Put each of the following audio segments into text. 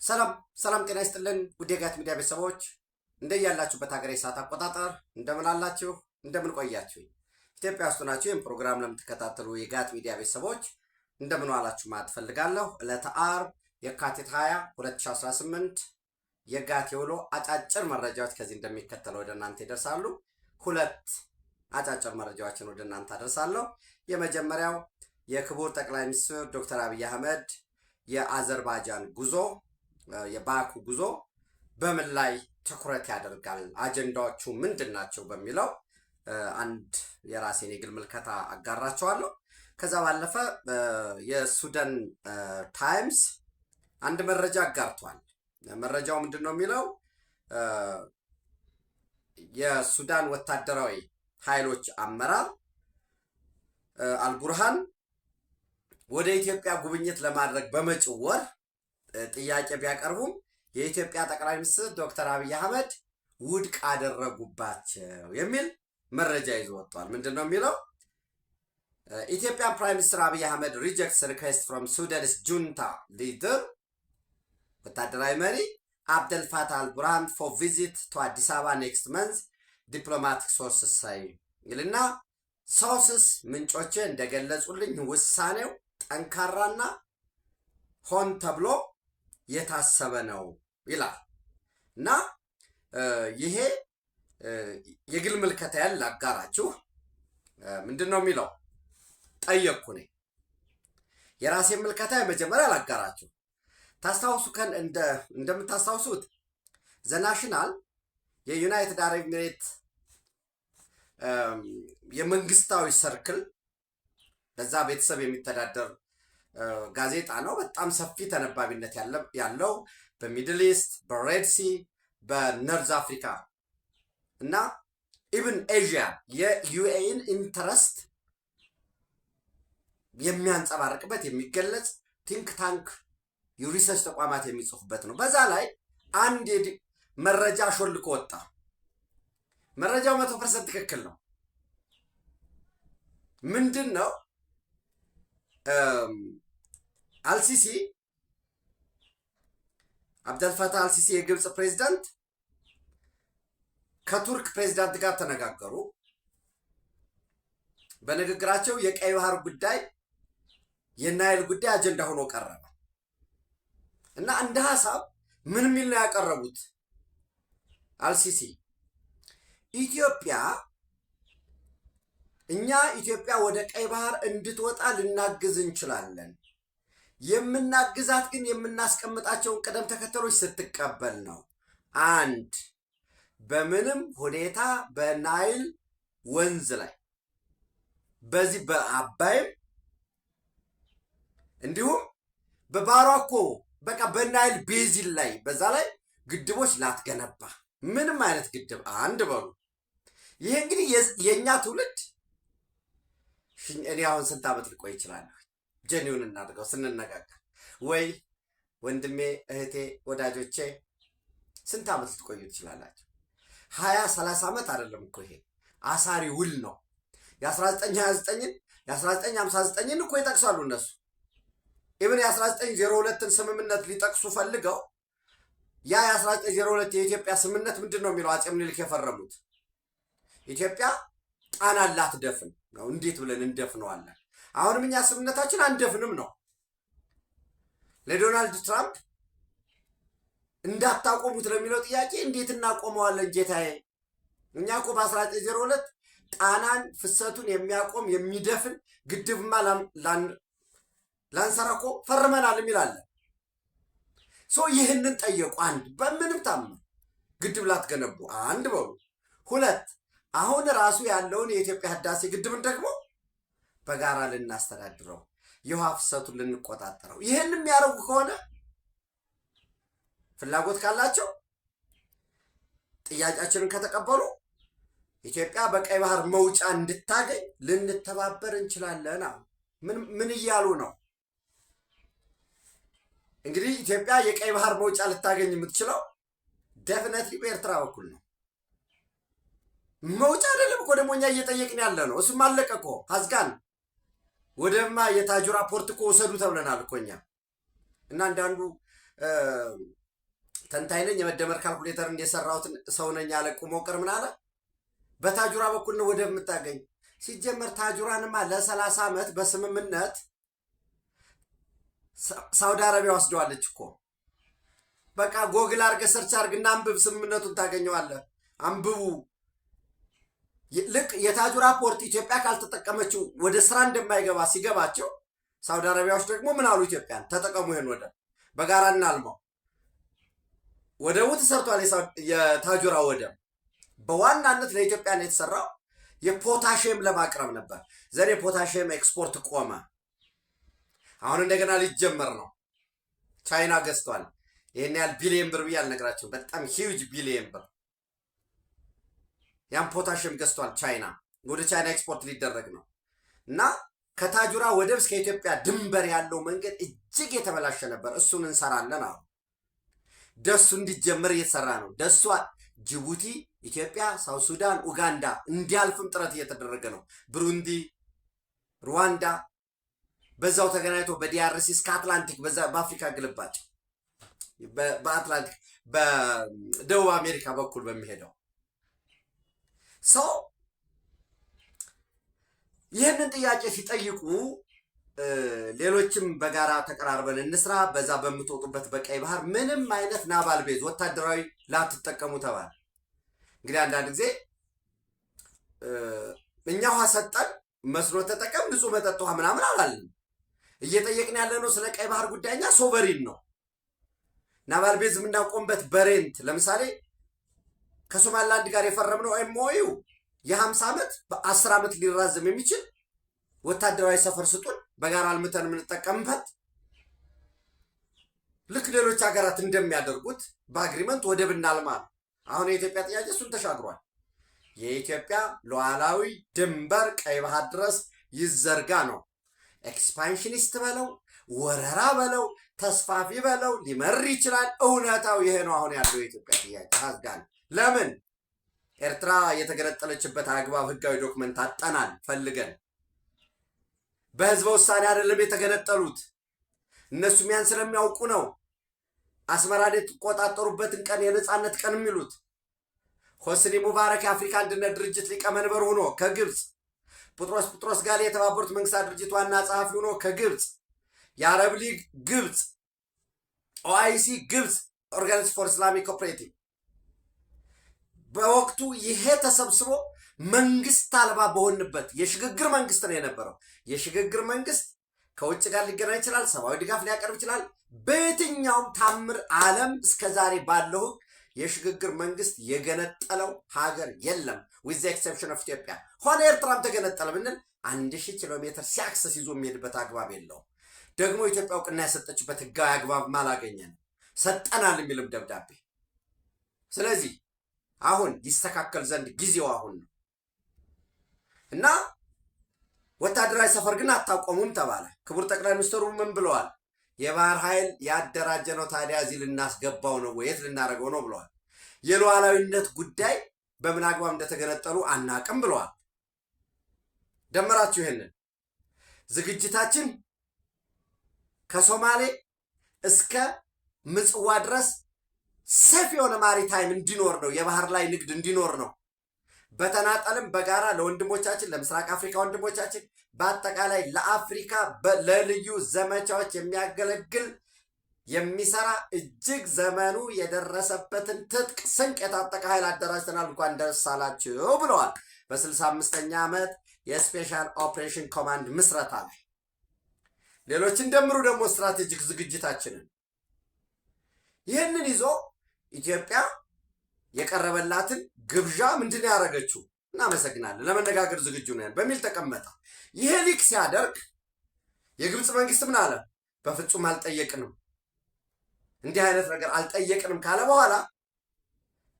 ሰላም ጤና ይስጥልን ውድ የጋት ሚዲያ ቤተሰቦች እንደያላችሁበት ሀገር የሰዓት አቆጣጠር እንደምን አላችሁ እንደምን ቆያችሁ? ኢትዮጵያ ውስጥ ናችሁ ይህን ፕሮግራም ለምትከታተሉ የጋት ሚዲያ ቤተሰቦች እንደምን ዋላችሁ ማለት ፈልጋለሁ። ዕለተ ዓርብ የካቲት 20 2018 የጋት የውሎ አጫጭር መረጃዎች ከዚህ እንደሚከተለው ወደ እናንተ ይደርሳሉ። ሁለት አጫጭር መረጃዎችን ወደ እናንተ አደርሳለሁ። የመጀመሪያው የክቡር ጠቅላይ ሚኒስትር ዶክተር አብይ አህመድ የአዘርባይጃን ጉዞ የባኩ ጉዞ በምን ላይ ትኩረት ያደርጋል፣ አጀንዳዎቹ ምንድናቸው በሚለው አንድ የራሴን የግል ምልከታ አጋራቸዋለሁ። ከዛ ባለፈ የሱዳን ታይምስ አንድ መረጃ አጋርቷል። መረጃው ምንድነው የሚለው የሱዳን ወታደራዊ ኃይሎች አመራር አልቡርሃን ወደ ኢትዮጵያ ጉብኝት ለማድረግ በመጪው ወር ጥያቄ ቢያቀርቡም የኢትዮጵያ ጠቅላይ ሚኒስትር ዶክተር አብይ አህመድ ውድቅ አደረጉባቸው የሚል መረጃ ይዞ ወጥቷል። ምንድነው የሚለው ኢትዮጵያን ፕራይም ሚኒስትር አብይ አህመድ ሪጀክትስ ሪኩዌስት ፍሮም ሱዳንስ ጁንታ ሊደር ወታደራዊ መሪ አብደል ፋታህ አልቡርሃን ፎር ቪዚት ቱ አዲስ አበባ ኔክስት መንዝ ዲፕሎማቲክ ሶርስስ ሳይ ይልና ሶርስስ ምንጮቼ እንደገለጹልኝ ውሳኔው ጠንካራና ሆን ተብሎ የታሰበ ነው ይላል እና ይሄ የግል ምልከታ ያለ አጋራችሁ ምንድነው የሚለው ጠየቅኩ ነኝ። የራሴን ምልከታ የመጀመሪያ አላጋራችሁ። ታስታውሱ እንደምታስታውሱት ዘናሽናል የዩናይትድ አረብ ኤሚሬት የመንግስታዊ ሰርክል በዛ ቤተሰብ የሚተዳደር ጋዜጣ ነው። በጣም ሰፊ ተነባቢነት ያለው በሚድል ኢስት፣ በሬድሲ፣ በነርዝ አፍሪካ እና ኢቭን ኤዥያ የዩኤኢን ኢንተረስት የሚያንጸባርቅበት የሚገለጽ ቲንክ ታንክ የሪሰርች ተቋማት የሚጽፉበት ነው። በዛ ላይ አንድ መረጃ ሾልኮ ወጣ። መረጃው 100% ትክክል ነው። ምንድን ነው አልሲሲ አብደልፈታህ አልሲሲ የግብፅ ፕሬዝዳንት ከቱርክ ፕሬዝዳንት ጋር ተነጋገሩ። በንግግራቸው የቀይ ባህር ጉዳይ የናይል ጉዳይ አጀንዳ ሆኖ ቀረበ እና እንደ ሐሳብ ምን ሚል ነው ያቀረቡት አልሲሲ ኢትዮጵያ ወደ ቀይ ባህር እንድትወጣ ልናግዝ እንችላለን። የምናግዛት ግን የምናስቀምጣቸውን ቅደም ተከተሎች ስትቀበል ነው። አንድ በምንም ሁኔታ በናይል ወንዝ ላይ በዚህ በአባይም እንዲሁም በባሯኮ በቃ በናይል ቤዚን ላይ በዛ ላይ ግድቦች ላትገነባ ምንም አይነት ግድብ አንድ በሉ። ይሄ እንግዲህ የኛ ትውልድ እኔ አሁን ስንት ዓመት ልቆይ ይችላል? ጀኒውን እናድርገው ስንነጋገር ወይ ወንድሜ እህቴ ወዳጆቼ ስንት ዓመት ልትቆዩ ትችላላችሁ? 20-30 ዓመት አይደለም እኮ ይሄ አሳሪ ውል ነው። የ1929ን የ1959ን እኮ ይጠቅሳሉ እነሱ። ኢቭን የ1902ን ስምምነት ሊጠቅሱ ፈልገው ያ የ1902 የኢትዮጵያ ስምምነት ምንድን ነው የሚለው? አፄ ምኒልክ የፈረሙት ኢትዮጵያ ጣናን ላትደፍን ነው። እንዴት ብለን እንደፍነዋለን? አሁንም እኛ ስምምነታችን አንደፍንም ነው። ለዶናልድ ትራምፕ እንዳታቆሙት ለሚለው ጥያቄ እንዴት እናቆመዋለን ጌታዬ? እኛ እኮ በ1902 ጣናን ፍሰቱን የሚያቆም የሚደፍን ግድብማ ላንሰራ እኮ ፈርመናል የሚላለን። ይህንን ጠየቁ። አንድ በምንም ታምር ግድብ ላትገነቡ አንድ በሉ። ሁለት አሁን ራሱ ያለውን የኢትዮጵያ ህዳሴ ግድብን ደግሞ በጋራ ልናስተዳድረው የውሃ ፍሰቱን ልንቆጣጠረው። ይህን የሚያደርጉ ከሆነ ፍላጎት ካላቸው ጥያቄያችንን ከተቀበሉ ኢትዮጵያ በቀይ ባህር መውጫ እንድታገኝ ልንተባበር እንችላለን። ምን እያሉ ነው? እንግዲህ ኢትዮጵያ የቀይ ባህር መውጫ ልታገኝ የምትችለው ዴፊኒትሊ በኤርትራ በኩል ነው። መውጫ አይደለም እኮ ደግሞ እኛ እየጠየቅን ያለ ነው። እሱም አለቀ እኮ ሀዝጋን ወደማ የታጁራ ፖርት እኮ ወሰዱ ተብለናል እኮ እኛ። እና አንዳንዱ ተንታኝ ነኝ የመደመር ካልኩሌተር እንደሰራሁት ሰው ነኝ አለ ቁሞ ቅር ምን አለ በታጁራ በኩል ነው ወደብ የምታገኝ። ሲጀመር ታጁራንማ ለ30 ዓመት በስምምነት ሳውዲ አረቢያ ወስደዋለች እኮ። በቃ ጎግል አድርገህ ሰርች አድርግና አንብብ፣ ስምምነቱን ታገኘዋለህ። አንብቡ። ልክ የታጁራ ፖርት ኢትዮጵያ ካልተጠቀመችው ወደ ስራ እንደማይገባ ሲገባቸው ሳውዲ አረቢያዎች ደግሞ ምን አሉ? ኢትዮጵያን ተጠቀሙ፣ ይሄን ወደብ በጋራ እናልማው። ወደቡ ተሰርቷል። የታጁራ ወደብ በዋናነት ለኢትዮጵያ ነው የተሰራው። የፖታሽየም ለማቅረብ ነበር። ዘር የፖታሽየም ኤክስፖርት ቆመ። አሁን እንደገና ሊጀመር ነው። ቻይና ገዝቷል። ይሄን ያህል ቢሊየን ብር ብዬ አልነግራቸውም። በጣም ሂውጅ ቢሊየን ብር ያን ፖታሽየም ገዝቷል ቻይና። ወደ ቻይና ኤክስፖርት ሊደረግ ነው እና ከታጁራ ወደብ እስከ ኢትዮጵያ ድንበር ያለው መንገድ እጅግ የተበላሸ ነበር። እሱን እንሰራለን አሁን ደሱ እንዲጀምር እየተሰራ ነው። ደሱ ጅቡቲ፣ ኢትዮጵያ፣ ሳውት ሱዳን፣ ኡጋንዳ እንዲያልፍም ጥረት እየተደረገ ነው። ብሩንዲ፣ ሩዋንዳ በዛው ተገናኝቶ በዲአርሲ እስከ አትላንቲክ በአፍሪካ ግልባጭ በአትላንቲክ በደቡብ አሜሪካ በኩል በሚሄደው ሰው ይህንን ጥያቄ ሲጠይቁ ሌሎችም በጋራ ተቀራርበን እንስራ፣ በዛ በምትወጡበት በቀይ ባህር ምንም አይነት ናቫል ቤዝ ወታደራዊ ላትጠቀሙ ተባለ። እንግዲህ አንዳንድ ጊዜ እኛ ውሃ ሰጠን መስሎ ተጠቀም ንጹህ መጠጥ ውሃ ምናምን አላልን። እየጠየቅን ያለ ነው ስለ ቀይ ባህር ጉዳይ። እኛ ሶቨሪን ነው። ናቫል ቤዝ የምናቆምበት በሬንት ለምሳሌ ከሶማሊላንድ ጋር የፈረምነው ኤምኦዩ የ50 ዓመት በ10 ዓመት ሊራዘም የሚችል ወታደራዊ ሰፈር ስጡን በጋራ አልምተን የምንጠቀምበት ልክ ሌሎች ሀገራት እንደሚያደርጉት በአግሪመንት ወደብ እናልማ። አሁን የኢትዮጵያ ጥያቄ እሱን ተሻግሯል። የኢትዮጵያ ሉዓላዊ ድንበር ቀይ ባህር ድረስ ይዘርጋ ነው። ኤክስፓንሽኒስት በለው ወረራ በለው ተስፋፊ በለው ሊመር ይችላል። እውነታው ይሄ ነው። አሁን ያለው የኢትዮጵያ ጥያቄ ሀዝጋን ለምን ኤርትራ የተገነጠለችበት አግባብ ህጋዊ ዶክመንት አጠናል ፈልገን በህዝበ ውሳኔ አይደለም የተገነጠሉት። እነሱም ያን ስለሚያውቁ ነው አስመራን የተቆጣጠሩበትን ቀን የነጻነት ቀን የሚሉት። ሆስኒ ሙባረክ የአፍሪካ አንድነት ድርጅት ሊቀመንበር ሆኖ ከግብፅ፣ ጴጥሮስ ጋሌ የተባበሩት መንግስታት ድርጅት ዋና ጸሐፊ ሆኖ ከግብፅ፣ የአረብ ሊግ ግብፅ፣ ኦአይሲ ግብፅ፣ ኦርጋናይዜሽን ፎር ኢስላሚክ ኮኦፕሬቲቭ በወቅቱ ይሄ ተሰብስቦ መንግስት አልባ በሆንበት የሽግግር መንግስት ነው የነበረው። የሽግግር መንግስት ከውጭ ጋር ሊገናኝ ይችላል፣ ሰብአዊ ድጋፍ ሊያቀርብ ይችላል። በየትኛውም ታምር ዓለም እስከዛሬ ባለው የሽግግር መንግስት የገነጠለው ሀገር የለም with the exception of ኢትዮጵያ። ሆነ ኤርትራም ተገነጠለ ብንል 1000 ኪሎ ሜትር ሲያክሰስ ይዞ የሚሄድበት አግባብ የለው። ደግሞ ኢትዮጵያ እውቅና የሰጠችበት ህጋዊ አግባብ አላገኘን ሰጠናል የሚልም ደብዳቤ። ስለዚህ አሁን ይስተካከል ዘንድ ጊዜው አሁን ነው እና ወታደራዊ ሰፈር ግን አታቆሙም ተባለ። ክቡር ጠቅላይ ሚኒስትሩ ምን ብለዋል? የባህር ኃይል ያደራጀ ነው፣ ታዲያ እዚህ ልናስገባው ነው ወይስ ልናደርገው ነው ብለዋል። የሉዓላዊነት ጉዳይ በምን አግባብ እንደተገነጠሉ አናቅም ብለዋል። ደመራችሁ ይሄንን ዝግጅታችን ከሶማሌ እስከ ምጽዋ ድረስ ሰፊ የሆነ ማሪታይም እንዲኖር ነው፣ የባህር ላይ ንግድ እንዲኖር ነው። በተናጠልም በጋራ ለወንድሞቻችን ለምስራቅ አፍሪካ ወንድሞቻችን በአጠቃላይ ለአፍሪካ ለልዩ ዘመቻዎች የሚያገለግል የሚሰራ እጅግ ዘመኑ የደረሰበትን ትጥቅ ስንቅ የታጠቀ ኃይል አደራጅተናል፣ እንኳን ደስ አላችሁ ብለዋል። በ65ኛ ዓመት የስፔሻል ኦፕሬሽን ኮማንድ ምስረታ ላይ ሌሎችን ደምሩ ደግሞ ስትራቴጂክ ዝግጅታችንን ይህንን ይዞ ኢትዮጵያ የቀረበላትን ግብዣ ምንድን ያደረገችው? እናመሰግናለን፣ ለመነጋገር ዝግጁ ነን በሚል ተቀመጠ። ይሄ ሊክ ሲያደርግ የግብፅ መንግስት ምን አለ? በፍጹም አልጠየቅንም፣ እንዲህ አይነት ነገር አልጠየቅንም ካለ በኋላ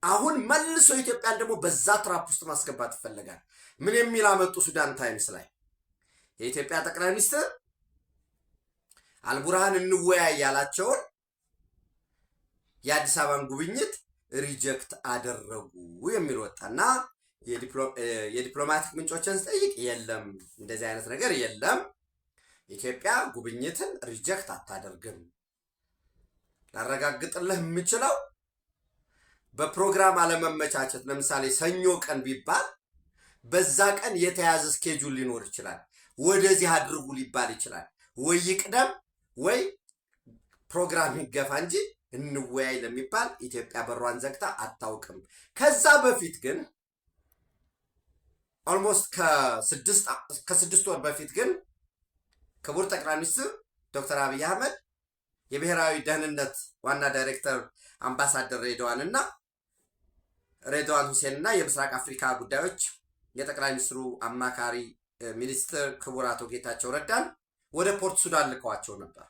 አሁን መልሶ ኢትዮጵያን ደግሞ በዛ ትራፕ ውስጥ ማስገባት ይፈልጋል። ምን የሚል አመጡ? ሱዳን ታይምስ ላይ የኢትዮጵያ ጠቅላይ ሚኒስትር አልቡርሃን እንወያይ ያላቸውን የአዲስ አበባን ጉብኝት ሪጀክት አደረጉ የሚል ወጣና የዲፕሎማቲክ ምንጮችን ስጠይቅ የለም እንደዚህ አይነት ነገር የለም፣ ኢትዮጵያ ጉብኝትን ሪጀክት አታደርግም፣ ላረጋግጥልህ የምችለው በፕሮግራም አለመመቻቸት። ለምሳሌ ሰኞ ቀን ቢባል በዛ ቀን የተያዘ ስኬጁል ሊኖር ይችላል። ወደዚህ አድርጉ ሊባል ይችላል። ወይ ይቅደም ወይ ፕሮግራም ይገፋ እንጂ እንወያይ ለሚባል ኢትዮጵያ በሯን ዘግታ አታውቅም። ከዛ በፊት ግን ኦልሞስት ከስድስት ወር በፊት ግን ክቡር ጠቅላይ ሚኒስትር ዶክተር አብይ አህመድ የብሔራዊ ደህንነት ዋና ዳይሬክተር አምባሳደር ሬድዋን ሁሴንና የምስራቅ አፍሪካ ጉዳዮች የጠቅላይ ሚኒስትሩ አማካሪ ሚኒስትር ክቡር አቶ ጌታቸው ረዳን ወደ ፖርት ሱዳን ልከዋቸው ነበር።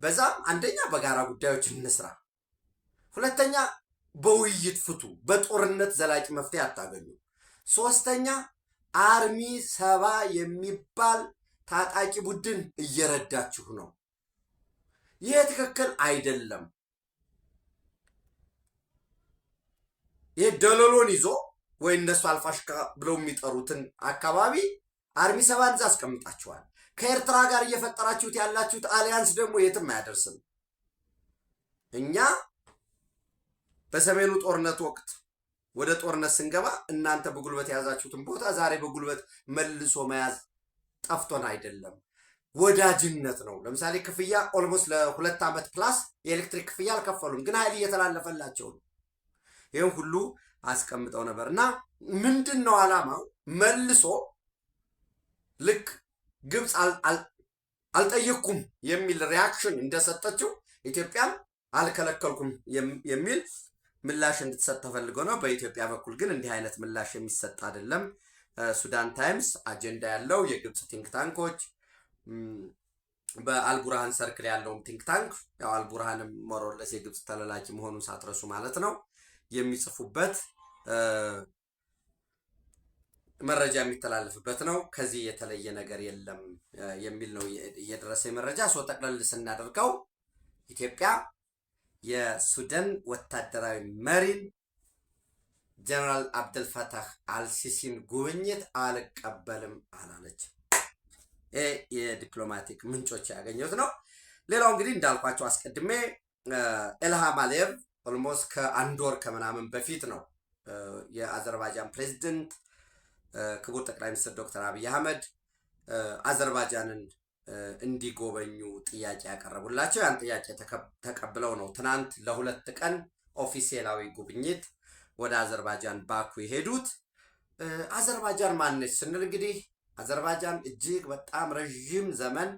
በዛም አንደኛ በጋራ ጉዳዮች እንስራ፣ ሁለተኛ በውይይት ፍቱ፣ በጦርነት ዘላቂ መፍትሄ አታገኙ፣ ሶስተኛ አርሚ 70 የሚባል ታጣቂ ቡድን እየረዳችሁ ነው፣ ይህ ትክክል አይደለም። ይህ ደለሎን ይዞ ወይ እነሱ አልፋሽካ ብለው የሚጠሩትን አካባቢ አርሚ 70 አስቀምጣችኋል። ከኤርትራ ጋር እየፈጠራችሁት ያላችሁት አሊያንስ ደግሞ የትም አያደርስም። እኛ በሰሜኑ ጦርነት ወቅት ወደ ጦርነት ስንገባ እናንተ በጉልበት የያዛችሁትን ቦታ ዛሬ በጉልበት መልሶ መያዝ ጠፍቶን አይደለም፣ ወዳጅነት ነው። ለምሳሌ ክፍያ ኦልሞስት ለ2 ዓመት ፕላስ የኤሌክትሪክ ክፍያ አልከፈሉም፣ ግን ኃይል እየተላለፈላቸው ነው። ይህን ሁሉ አስቀምጠው ነበር እና ምንድን ነው ዓላማው? መልሶ ልክ ግብፅ አልጠየቅኩም የሚል ሪያክሽን እንደሰጠችው ኢትዮጵያም አልከለከልኩም የሚል ምላሽ እንድትሰጥ ተፈልጎ ነው። በኢትዮጵያ በኩል ግን እንዲህ አይነት ምላሽ የሚሰጥ አይደለም። ሱዳን ታይምስ አጀንዳ ያለው የግብፅ ቲንክ ታንኮች በአልቡርሃን ሰርክል ያለውም ቲንክ ታንክ ያው አልቡርሃንም ሞሮለስ የግብፅ ተላላኪ መሆኑን ሳትረሱ ማለት ነው የሚጽፉበት መረጃ የሚተላለፍበት ነው። ከዚህ የተለየ ነገር የለም የሚል ነው እየደረሰ መረጃ። ሰው ጠቅለል ስናደርገው ኢትዮጵያ የሱዳን ወታደራዊ መሪን ጀነራል አብደልፈታህ አልሲሲን ጉብኝት አልቀበልም አላለች። ይሄ የዲፕሎማቲክ ምንጮች ያገኙት ነው። ሌላው እንግዲህ እንዳልኳቸው አስቀድሜ ኢልሃም አሊየቭ ኦልሞስት ከአንድ ወር ከምናምን በፊት ነው የአዘርባይጃን ፕሬዚደንት ክቡር ጠቅላይ ሚኒስትር ዶክተር አብይ አህመድ አዘርባይጃንን እንዲጎበኙ ጥያቄ ያቀረቡላቸው። ያን ጥያቄ ተቀብለው ነው ትናንት ለ2 ቀን ኦፊሴላዊ ጉብኝት ወደ አዘርባይጃን ባኩ የሄዱት። አዘርባይጃን ማነች ስንል እንግዲህ አዘርባይጃን እጅግ በጣም ረዥም ዘመን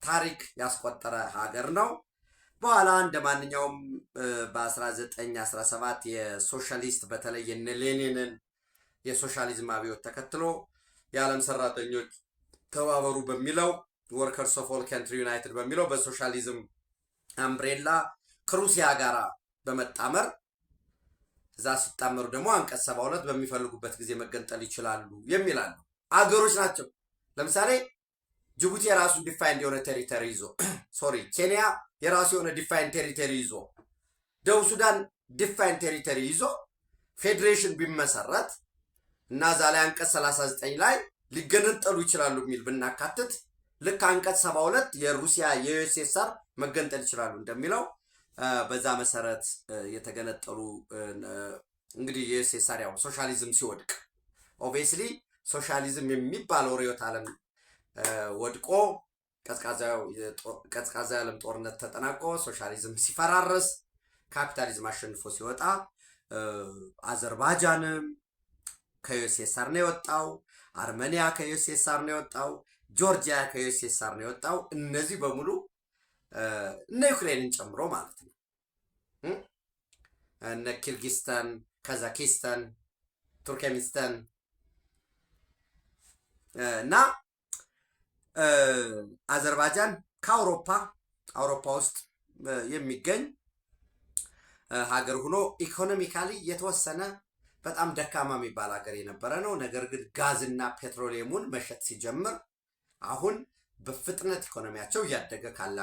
ታሪክ ያስቆጠረ ሀገር ነው። በኋላ እንደ ማንኛውም በ1917 የሶሻሊስት በተለይ የነ ሌኒንን የሶሻሊዝም አብዮት ተከትሎ የዓለም ሰራተኞች ተባበሩ በሚለው ወርከርስ ኦፍ ኦል ካንትሪ ዩናይትድ በሚለው በሶሻሊዝም አምብሬላ ከሩሲያ ጋር በመጣመር እዛ ሲጣመሩ ደግሞ አንቀጽ 72 በሚፈልጉበት ጊዜ መገንጠል ይችላሉ የሚላሉ አገሮች ናቸው። ለምሳሌ ጅቡቲ የራሱ ዲፋይንድ የሆነ ቴሪቶሪ ይዞ ኬንያ የራሱ የሆነ ዲፋይንድ ቴሪቶሪ ይዞ ደቡብ ሱዳን ዲፋይንድ ቴሪቶሪ ይዞ ፌዴሬሽን ቢመሰረት እና እዛ ላይ አንቀጽ 39 ላይ ሊገነጠሉ ይችላሉ የሚል ብናካትት ልክ አንቀጽ 72 የሩሲያ የዩኤስኤስአር መገንጠል ይችላሉ እንደሚለው በዛ መሰረት የተገነጠሉ እንግዲህ የዩኤስኤስአር ያው ሶሻሊዝም ሲወድቅ ኦብቪየስሊ ሶሻሊዝም የሚባለው ርዕዮተ ዓለም ወድቆ ቀዝቃዛ የዓለም ጦርነት ተጠናቆ ሶሻሊዝም ሲፈራረስ ካፒታሊዝም አሸንፎ ሲወጣ አዘርባይጃንም ከዩኤስኤስአር ነው የወጣው፣ አርሜኒያ ከዩኤስኤስአር ነው የወጣው፣ ጆርጂያ ከዩኤስኤስአር ነው የወጣው። እነዚህ በሙሉ እነ ዩክሬንን ጨምሮ ማለት ነው እነ ኪርጊስታን፣ ካዛኪስታን፣ ቱርክሜኒስታን እና አዘርባይጃን ከአውሮፓ ውስጥ የሚገኝ ሀገር ሆኖ ኢኮኖሚካሊ የተወሰነ በጣም ደካማ የሚባል ሀገር የነበረ ነው። ነገር ግን ጋዝና ፔትሮሊየሙን መሸጥ ሲጀምር አሁን በፍጥነት ኢኮኖሚያቸው እያደገ ካለ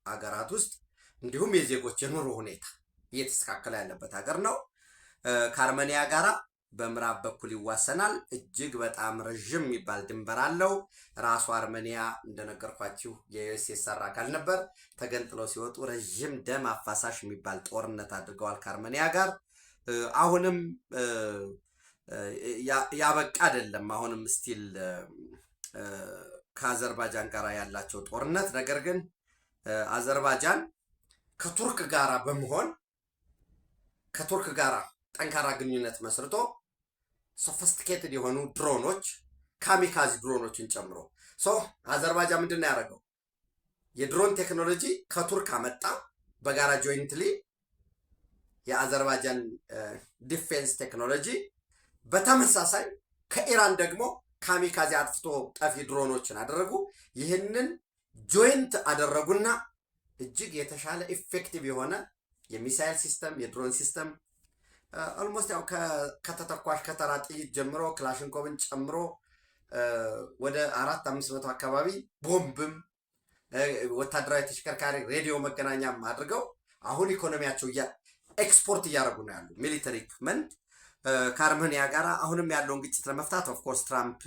ሀገራት ውስጥ እንዲሁም የዜጎች የኑሮ ሁኔታ እየተስተካከለ ያለበት ሀገር ነው። ከአርሜኒያ ጋራ በምዕራብ በኩል ይዋሰናል። እጅግ በጣም ረዥም የሚባል ድንበር አለው። ራሱ አርሜኒያ እንደነገርኳችሁ የዩኤስኤስአር አካል ነበር። ተገንጥለው ሲወጡ ረዥም ደም አፋሳሽ የሚባል ጦርነት አድርገዋል ከአርሜኒያ ጋር። አሁንም ያበቃ አይደለም። አሁንም ስቲል ከአዘርባጃን ጋር ያላቸው ጦርነት። ነገር ግን አዘርባጃን ከቱርክ ጋር በመሆን ከቱርክ ጋር ጠንካራ ግንኙነት መስርቶ ሶፊስቲኬትድ የሆኑ ድሮኖች ካሚካዚ ድሮኖችን ጨምሮ አዘርባጃን ምንድን ነው ያደረገው? የድሮን ቴክኖሎጂ ከቱርክ አመጣ በጋራ ጆይንትሊ የአዘርባጃን ዲፌንስ ቴክኖሎጂ። በተመሳሳይ ከኢራን ደግሞ ካሚካዚ አጥፍቶ ጠፊ ድሮኖችን አደረጉ። ይህንን ጆይንት አደረጉና እጅግ የተሻለ ኢፌክቲቭ የሆነ የሚሳይል ሲስተም የድሮን ሲስተም ኦልሞስት ያው ከተተኳሽ ከተራ ጥይት ጀምሮ ክላሽንኮቭን ጨምሮ ወደ 400-500 አካባቢ ቦምብም ወታደራዊ ተሽከርካሪ ሬዲዮ መገናኛም አድርገው አሁን ኢኮኖሚያቸው ኤክስፖርት እያደረጉ ነው ያሉ ሚሊተሪ ኢኩፕመንት ከአርሜኒያ ጋር አሁንም ያለውን ግጭት ለመፍታት ኦፍኮርስ ትራምፕ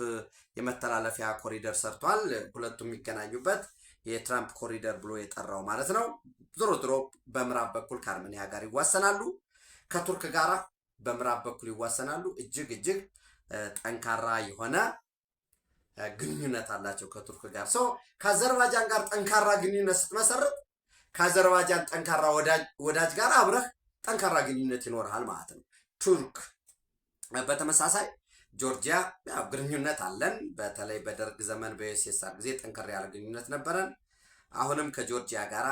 የመተላለፊያ ኮሪደር ሰርቷል። ሁለቱም የሚገናኙበት የትራምፕ ኮሪደር ብሎ የጠራው ማለት ነው። ዞሮ ዞሮ በምዕራብ በኩል ከአርሜኒያ ጋር ይዋሰናሉ፣ ከቱርክ ጋር በምዕራብ በኩል ይዋሰናሉ። እጅግ ጠንካራ የሆነ ግንኙነት አላቸው ከቱርክ ጋር። ከአዘርባጃን ጋር ጠንካራ ግንኙነት ስትመሰርት ከአዘርባጃን ጠንካራ ወዳጅ ጋር አብረህ ጠንካራ ግንኙነት ይኖርሃል ማለት ነው። ቱርክ በተመሳሳይ ጆርጂያ ግንኙነት አለን። በተለይ በደርግ ዘመን በዩኤስኤስአር ጊዜ ጠንከር ያለ ግንኙነት ነበረን። አሁንም ከጆርጂያ ጋር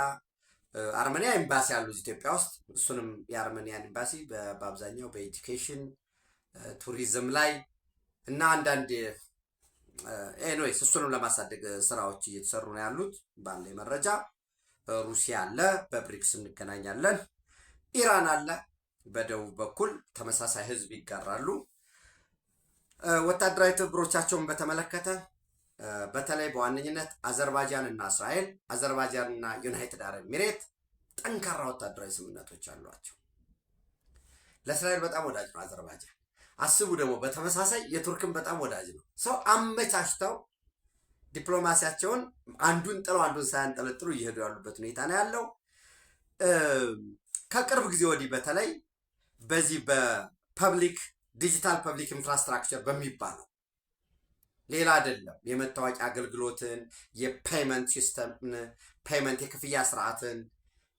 አርሜኒያ ኤምባሲ ያሉ ኢትዮጵያ ውስጥ እሱንም የአርሜኒያን ኤምባሲ በአብዛኛው በኤጁኬሽን ቱሪዝም ላይ እና አንዳንድ ኤኒዌይስ እሱንም ለማሳደግ ስራዎች እየተሰሩ ነው ያሉት ባለ መረጃ። ሩሲያ አለ፣ በብሪክስ እንገናኛለን። ኢራን አለ፣ በደቡብ በኩል ተመሳሳይ ህዝብ ይጋራሉ። ወታደራዊ ትብብሮቻቸውን በተመለከተ በተለይ በዋነኝነት አዘርባጃን እና እስራኤል፣ አዘርባጃን እና ዩናይትድ አረብ ኤሚሬት ጠንካራ ወታደራዊ ስምምነቶች አሏቸው። ለእስራኤል በጣም ወዳጅ ነው አዘርባጃን። አስቡ ደግሞ በተመሳሳይ የቱርክን በጣም ወዳጅ ነው። አመቻችተው ዲፕሎማሲያቸውን አንዱን ጥለው አንዱን ሳያንጠለጥሉ እየሄዱ ያሉበት ሁኔታ ነው ያለው። ከቅርብ ጊዜ ወዲህ በተለይ በዚህ በፐብሊክ ዲጂታል ፐብሊክ ኢንፍራስትራክቸር በሚባለው ሌላ አይደለም የመታወቂያ አገልግሎትን፣ የፔይመንት ሲስተምን፣ ፔይመንት የክፍያ ስርዓትን፣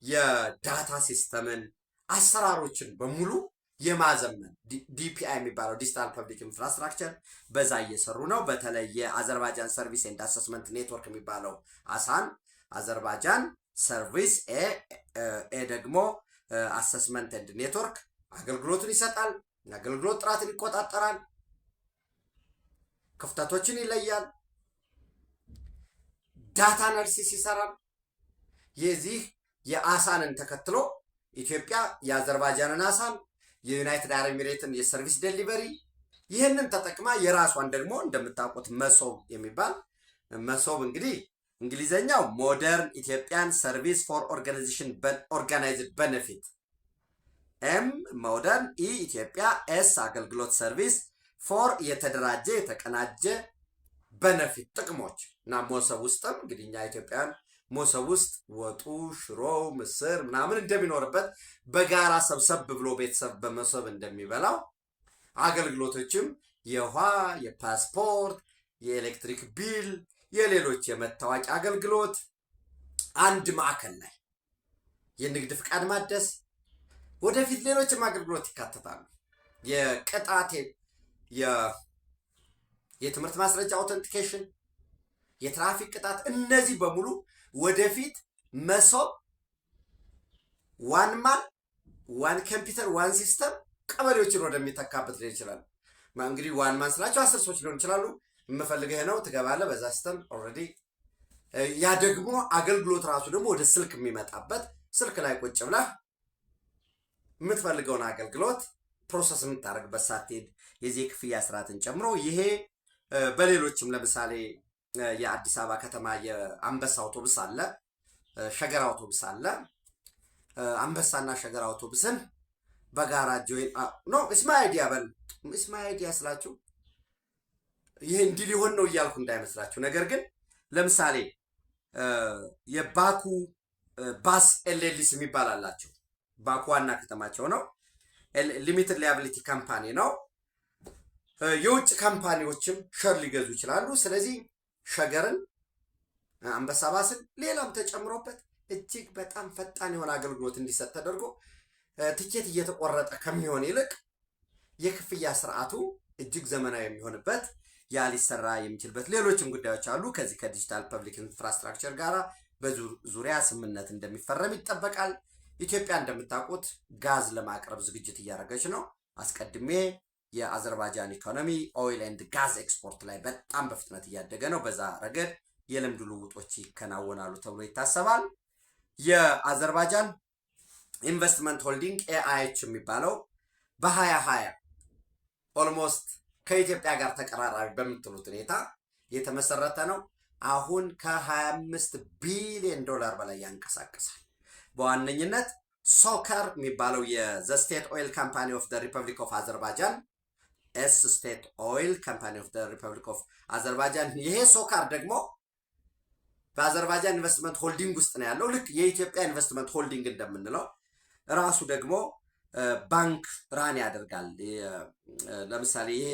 የዳታ ሲስተምን፣ አሰራሮችን በሙሉ የማዘመን ዲፒአይ የሚባለው ዲጂታል ፐብሊክ ኢንፍራስትራክቸር በዛ እየሰሩ ነው። በተለይ የአዘርባጃን ሰርቪስ ኤንድ አሰስመንት ኔትወርክ የሚባለው አሳን አዘርባጃን ሰርቪስ ኤ ደግሞ አሰስመንት ኤንድ ኔትወርክ አገልግሎቱን ይሰጣል። የአገልግሎት ጥራትን ይቆጣጠራል፣ ክፍተቶችን ይለያል፣ ዳታ አናሊሲስ ይሰራል። የዚህ የአሳንን ተከትሎ ኢትዮጵያ የአዘርባጃንን አሳን የዩናይትድ አረብ ኤሚሬትን የሰርቪስ ዴሊቨሪ ይህንን ተጠቅማ የራሷን ደግሞ እንደምታውቁት መሶብ የሚባል መሶብ እንግዲህ እንግሊዘኛው ሞደርን ኢትዮጵያን ሰርቪስ ፎር ኦርጋናይዝድ ቤኔፊት ኤም ሞደርን ኢ ኢትዮጵያ ኤስ አገልግሎት ሰርቪስ ፎር የተደራጀ የተቀናጀ ቤኔፊት ጥቅሞች እና ሞሰብ ውስጥም እንግዲህ እኛ ኢትዮጵያን ሞሰብ ውስጥ ወጡ፣ ሽሮ፣ ምስር ምናምን እንደሚኖርበት በጋራ ሰብሰብ ብሎ ቤተሰብ በመሶብ እንደሚበላው አገልግሎቶችም የውሃ፣ የፓስፖርት፣ የኤሌክትሪክ ቢል፣ የሌሎች የመታወቂያ አገልግሎት አንድ ማዕከል ላይ የንግድ ፍቃድ ማደስ፣ ወደፊት ሌሎችም አገልግሎት ይካተታሉ። የቅጣት የትምህርት ማስረጃ አውተንቲኬሽን፣ የትራፊክ ቅጣት፣ እነዚህ በሙሉ ወደፊት መሶብ ዋን ማን ዋን ኮምፒውተር ዋን ሲስተም ቀበሌዎችን ወደሚተካበት ሊሆን ይችላል። እንግዲህ ዋን ማን ስላቸው 10 ሰዎች ሊሆን ይችላሉ። የምፈልግህ ነው ትገባለህ በዛ ሲስተም ኦልሬዲ። ያ ደግሞ አገልግሎት ራሱ ደግሞ ወደ ስልክ የሚመጣበት ስልክ ላይ ቁጭ ብለህ የምትፈልገውን አገልግሎት ፕሮሰስ የምታደርግበት ሳትሄድ የዚህ ክፍያ ስርዓትን ጨምሮ ይሄ በሌሎችም ለምሳሌ የአዲስ አበባ ከተማ የአንበሳ አውቶቡስ አለ፣ ሸገር አውቶቡስ አለ። አንበሳና ሸገር አውቶቡስን በጋራ ጆይን ኖ እስማይ አይዲያ በል እስማይ አይዲያ ስላችሁ ይሄ እንዲህ ሊሆን ነው እያልኩ እንዳይመስላችሁ። ነገር ግን ለምሳሌ የባኩ ባስ ኤልኤልሲ የሚባል አላቸው። ባኩ ዋና ከተማቸው ነው። ሊሚትድ ላያቢሊቲ ካምፓኒ ነው። የውጭ ካምፓኒዎችም ሸር ሊገዙ ይችላሉ። ስለዚህ ሸገርን፣ አንበሳ ባስን፣ ሌላም ተጨምሮበት እጅግ በጣም ፈጣን የሆነ አገልግሎት እንዲሰጥ ተደርጎ ትኬት እየተቆረጠ ከሚሆን ይልቅ የክፍያ ስርዓቱ እጅግ ዘመናዊ የሚሆንበት ያ ሊሰራ የሚችልበት ሌሎችም ጉዳዮች አሉ። ከዚህ ከዲጂታል ፐብሊክ ኢንፍራስትራክቸር ጋር በዙሪያ ስምምነት እንደሚፈረም ይጠበቃል። ኢትዮጵያ እንደምታውቁት ጋዝ ለማቅረብ ዝግጅት እያደረገች ነው። አስቀድሜ የአዘርባይጃን ኢኮኖሚ ኦይል ኤንድ ጋዝ ኤክስፖርት ላይ በጣም በፍጥነት እያደገ ነው። በዛ ረገድ የልምድ ልውውጦች ይከናወናሉ ተብሎ ይታሰባል። የአዘርባይጃን ኢንቨስትመንት ሆልዲንግ ኤአይኤች የሚባለው በ2020 ኦልሞስት ከኢትዮጵያ ጋር ተቀራራቢ በምትሉት ሁኔታ የተመሰረተ ነው። አሁን ከ25 ቢሊዮን ዶላር በላይ ያንቀሳቅሳል። በዋነኝነት ሶከር የሚባለው የዘ ስቴት ኦይል ካምፓኒ ኦፍ ደ ሪፐብሊክ ኦፍ አዘርባይጃን ኤስ ስቴት ኦይል ካምፓኒ ኦፍ ደ ሪፐብሊክ ኦፍ አዘርባይጃን፣ ይሄ ሶካር ደግሞ በአዘርባይጃን ኢንቨስትመንት ሆልዲንግ ውስጥ ነው ያለው። ልክ የኢትዮጵያ ኢንቨስትመንት ሆልዲንግ እንደምንለው ራሱ ደግሞ ባንክ ራን ያደርጋል። ለምሳሌ ይሄ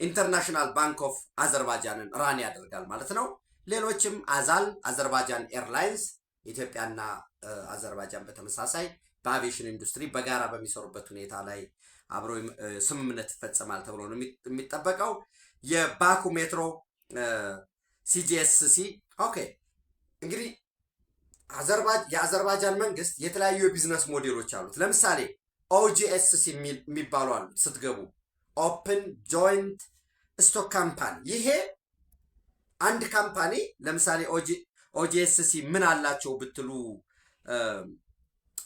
ኢንተርናሽናል ባንክ ኦፍ አዘርባይጃንን ራን ያደርጋል ማለት ነው። ሌሎችም አዛል፣ አዘርባይጃን ኤርላይንስ፣ ኢትዮጵያና አዘርባይጃን በተመሳሳይ በአቪዬሽን ኢንዱስትሪ በጋራ በሚሰሩበት ሁኔታ ላይ አብሮ ስምምነት ይፈጸማል ተብሎ ነው የሚጠበቀው። የባኩ ሜትሮ ሲጂኤስሲ ኦኬ። እንግዲህ የአዘርባይጃን መንግስት የተለያዩ የቢዝነስ ሞዴሎች አሉት። ለምሳሌ ኦጂኤስሲ የሚባሉ አሉት። ስትገቡ ኦፕን ጆይንት ስቶክ ካምፓኒ፣ ይሄ አንድ ካምፓኒ ለምሳሌ ኦጂኤስሲ ምን አላቸው ብትሉ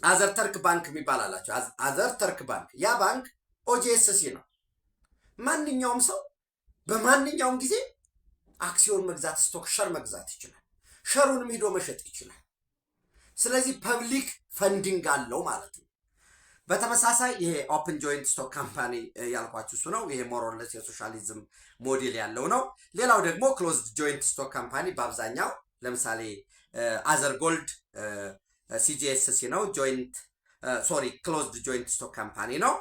አዘር ተርክ ባንክ የሚባል አላቸው። አዘር ተርክ ባንክ፣ ያ ባንክ ኦጂኤስሲ ነው። ማንኛውም ሰው በማንኛውም ጊዜ አክሲዮን መግዛት፣ ስቶክ ሸር መግዛት ይችላል። ሸሩንም ሂዶ መሸጥ ይችላል። ስለዚህ ፐብሊክ ፈንዲንግ አለው ማለት ነው። በተመሳሳይ ይሄ ኦፕን ጆይንት ስቶክ ካምፓኒ ያልኳችሁ እሱ ነው። ይሄ ሞሮለስ የሶሻሊዝም ሞዴል ያለው ነው። ሌላው ደግሞ ክሎዝድ ጆይንት ስቶክ ካምፓኒ በአብዛኛው ለምሳሌ አዘር ጎልድ ሲጂኤስሲ ነው። ክሎዝድ ጆይንት ስቶክ ካምፓኒ ነው።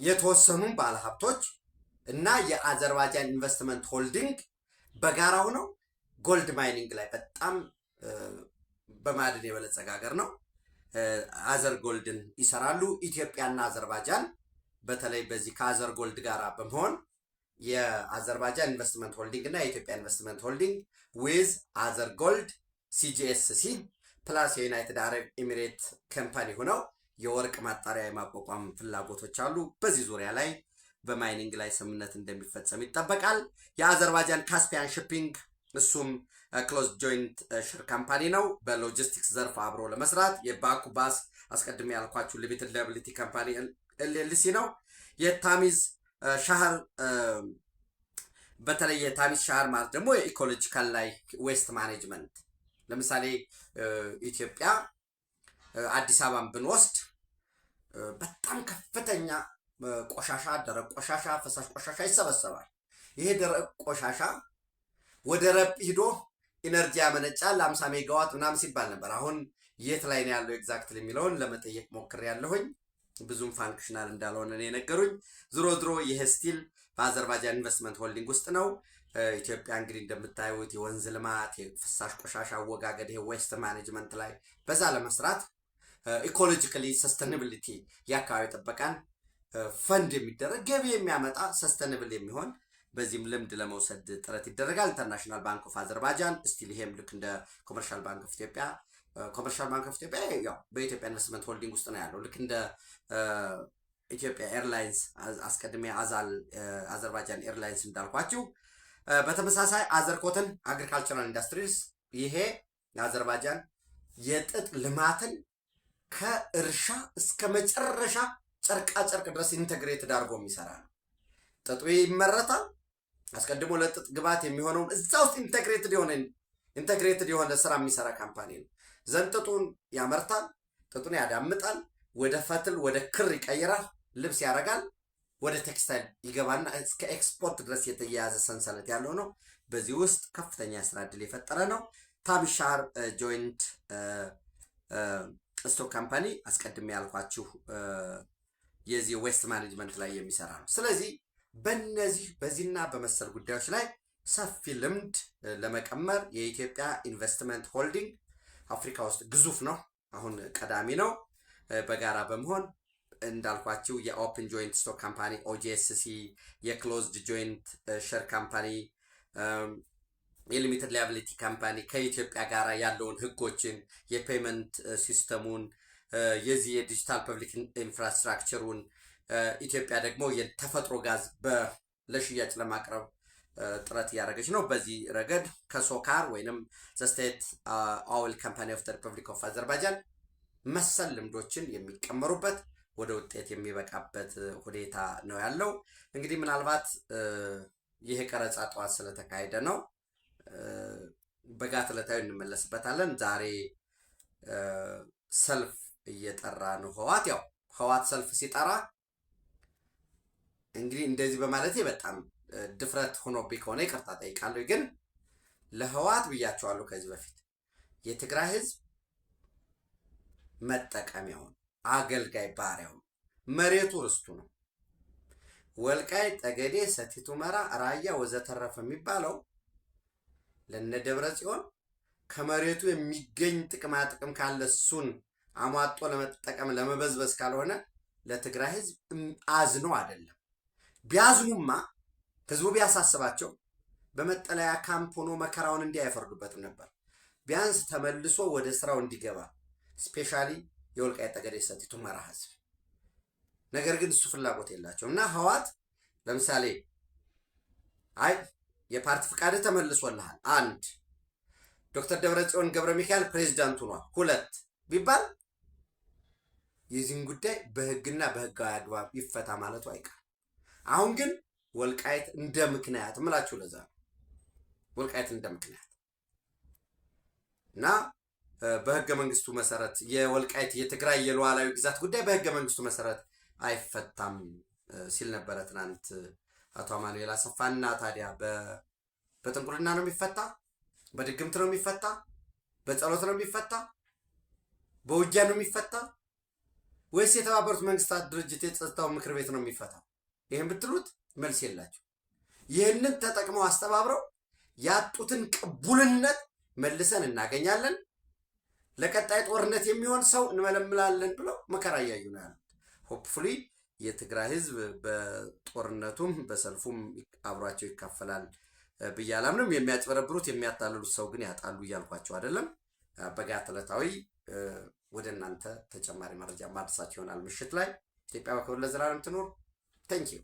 የተወሰኑ ባለሀብቶች እና የአዘርባይጃን ኢንቨስትመንት ሆልዲንግ በጋራ ሆነው ጎልድ ማይኒንግ ላይ በጣም በማዕድን የበለጸገ ሀገር ነው። አዘር ጎልድን ይሰራሉ። ኢትዮጵያና አዘርባይጃን በተለይ በዚህ ከአዘር ጎልድ ጋር በመሆን የአዘርባይጃን ኢንቨስትመንት ሆልዲንግ እና የኢትዮጵያ ኢንቨስትመንት ሆልዲንግ ዊዝ አዘር ጎልድ ሲጂኤስሲ ፕላስ የዩናይትድ አረብ ኤሚሬት ካምፓኒ ሆነው የወርቅ ማጣሪያ የማቋቋም ፍላጎቶች አሉ። በዚህ ዙሪያ ላይ በማይኒንግ ላይ ስምምነት እንደሚፈጸም ይጠበቃል። የአዘርባይጃን ካስፒያን ሺፒንግ እሱም ክሎዝ ጆይንት ሽር ካምፓኒ ነው። በሎጂስቲክስ ዘርፍ አብሮ ለመስራት የባኩ ባስ አስቀድሜ ያልኳችሁ ሊሚትድ ላያቢሊቲ ካምፓኒ ኤልኤልሲ ነው። የታሚዝ ሻህር በተለይ የታሚዝ ሻህር ማለት ደግሞ የኢኮሎጂካል ላይ ዌስት ማኔጅመንት፣ ለምሳሌ ኢትዮጵያ አዲስ አበባን ብንወስድ በጣም ከፍተኛ ቆሻሻ፣ ደረቅ ቆሻሻ፣ ፈሳሽ ቆሻሻ ይሰበሰባል። ይሄ ደረቅ ቆሻሻ ወደ ረጲ ሂዶ ኢነርጂ ያመነጫል 50 ሜጋዋት ምናምን ሲባል ነበር። አሁን የት ላይ ነው ያለው ኤግዛክትሊ የሚለውን ለመጠየቅ ሞክሬያለሁኝ። ብዙም ፋንክሽናል እንዳልሆነ ነው የነገሩኝ። ዝሮ ይሄ ስቲል በአዘርባይጃን ኢንቨስትመንት ሆልዲንግ ውስጥ ነው። ኢትዮጵያ እንግዲህ እንደምታዩት የወንዝ ልማት፣ የፍሳሽ ቆሻሻ አወጋገድ፣ ይሄ ዌስት ማኔጅመንት ላይ በዛ ለመስራት ኢኮሎጂካሊ ሰስተናቢሊቲ የአካባቢ ጥበቃን ፈንድ የሚደረግ ገቢ የሚያመጣ ሰስተናብል የሚሆን በዚህም ልምድ ለመውሰድ ጥረት ይደረጋል። ኢንተርናሽናል ባንክ ኦፍ አዘርባይጃን ስቲል ይሄም ልክ እንደ ኮመርሻል ባንክ ኦፍ ኢትዮጵያ ያው በኢትዮጵያ ኢንቨስትመንት ሆልዲንግ ውስጥ ነው ያለው። ልክ እንደ ኢትዮጵያ ኤርላይንስ አስቀድሜ አዘርባይጃን ኤርላይንስ እንዳልኳችሁ። በተመሳሳይ አዘር ኮተን አግሪካልቸራል ኢንዱስትሪስ፣ ይሄ የአዘርባይጃን የጥጥ ልማትን ከእርሻ እስከ መጨረሻ ጨርቃ ጨርቅ ድረስ ኢንተግሬትድ አድርጎ የሚሰራ ነው። ጥጡ ይመረታል። አስቀድሞ ለጥጥ ግብዓት የሚሆነውን እዛ ውስጥ ኢንተግሬትድ የሆነ ስራ የሚሰራ ካምፓኒ ነው። ዘንድ ጥጡን ያመርታል፣ ጥጡን ያዳምጣል፣ ወደ ፈትል ወደ ክር ይቀይራል፣ ልብስ ያደርጋል፣ ወደ ቴክስታይል ይገባና እስከ ኤክስፖርት ድረስ የተያያዘ ሰንሰለት ያለው ነው። በዚህ ውስጥ ከፍተኛ የስራ እድል የፈጠረ ነው። ታቢሻር ጆይንት ስቶክ ካምፓኒ አስቀድሜ ያልኳችሁ የዚህ ዌስት ማኔጅመንት ላይ የሚሰራ ነው። ስለዚህ በዚህና በመሰል ጉዳዮች ላይ ሰፊ ልምድ ለመቀመር የኢትዮጵያ ኢንቨስትመንት ሆልዲንግ አፍሪካ ውስጥ ግዙፍ ነው፣ አሁን ቀዳሚ ነው። በጋራ በመሆን እንዳልኳችሁ የኦፕን ጆይንት ስቶክ ካምፓኒ ኦጂኤስሲ፣ የክሎዝድ ጆይንት ሼር ካምፓኒ፣ የሊሚትድ ላያቢሊቲ ካምፓኒ ከኢትዮጵያ ጋር ያለውን ህጎችን፣ የፔመንት ሲስተሙን፣ የዚህ የዲጂታል ፐብሊክ ኢንፍራስትራክቸሩን ኢትዮጵያ ደግሞ የተፈጥሮ ጋዝ ለሽያጭ ለማቅረብ ጥረት እያደረገች ነው። በዚህ ረገድ ከሶካር ወይንም ስቴት ኦይል ካምፓኒ ኦፍ ሪፐብሊክ ኦፍ አዘርባይጃን መሰል ልምዶችን የሚቀመሩበት ወደ ውጤት የሚበቃበት ሁኔታ ነው ያለው። እንግዲህ ምናልባት ይሄ ቀረጻ ጠዋት ስለተካሄደ ነው፣ በጋት ዕለታዊ እንመለስበታለን። ዛሬ ሰልፍ እየጠራ ነው ህዋት። ያው ህዋት ሰልፍ ሲጠራ እንግዲህ እንደዚህ በማለቴ በጣም ድፍረት ሆኖብኝ ከሆነ ይቅርታ ጠይቃለሁ። ግን ለህዋት ብያቸዋለሁ ከዚህ በፊት የትግራይ ህዝብ መጠቀሚያውን አገልጋይ ባሪያውን መሬቱ ርስቱ ነው። ወልቃይት ጠገዴ፣ ሰቲት ሁመራ፣ ራያ ወዘተረፈ የሚባለው ለነደብረ ጽዮን ከመሬቱ የሚገኝ ጥቅማ ጥቅም ካለ እሱን አሟጦ ለመጠቀም ለመበዝበዝ ካልሆነ ለትግራይ ህዝብ አዝኖ አይደለም። ቢያዝኑማ ህዝቡ ቢያሳስባቸው በመጠለያ ካምፕ ሆኖ መከራውን እንዲያይፈርዱበትም ነበር። ቢያንስ ተመልሶ ወደ ስራው እንዲገባ ስፔሻሊ የወልቃይት ጠገዴ ሰቲት ሁመራ ህዝብ። ነገር ግን እሱ ፍላጎት የላቸው እና ህዋት ለምሳሌ አይ የፓርቲ ፍቃድ ተመልሶልሃል፣ አንድ ዶክተር ደብረጽዮን ገብረ ሚካኤል ፕሬዝዳንት ሆኗል፣ ሁለት ቢባል የዚህን ጉዳይ በህግና በህጋዊ አግባብ ይፈታ ማለቱ አይቀርም። አሁን ግን ወልቃይት እንደ ምክንያት እምላችሁ ለዛ ወልቃይት እንደ ምክንያት እና በህገ መንግስቱ መሰረት የወልቃይት የትግራይ የሉዓላዊ ግዛት ጉዳይ በህገ መንግስቱ መሰረት አይፈታም ሲል ነበረ ትናንት አቶ አማኑኤል አሰፋና። ታዲያ በጥንቁልና ነው የሚፈታ? በድግምት ነው የሚፈታ? በጸሎት ነው የሚፈታ? በውጊያ ነው የሚፈታ? ወይስ የተባበሩት መንግስታት ድርጅት የጸጥታው ምክር ቤት ነው የሚፈታ? ይህን ብትሉት መልስ የላቸው። ይህንን ተጠቅመው አስተባብረው ያጡትን ቅቡልነት መልሰን እናገኛለን፣ ለቀጣይ ጦርነት የሚሆን ሰው እንመለምላለን ብለው መከራ እያዩ ነው ያሉት። ሆፕፉሊ የትግራይ ህዝብ በጦርነቱም በሰልፉም አብሯቸው ይካፈላል ብዬ አላምንም። የሚያጭበረብሩት የሚያታልሉት ሰው ግን ያጣሉ እያልኳቸው አይደለም። በጋት ዕለታዊ ወደ እናንተ ተጨማሪ መረጃ ማድረሳቸው ይሆናል ምሽት ላይ። ኢትዮጵያ በክብር ለዘላለም ትኖር። ታንኪዩ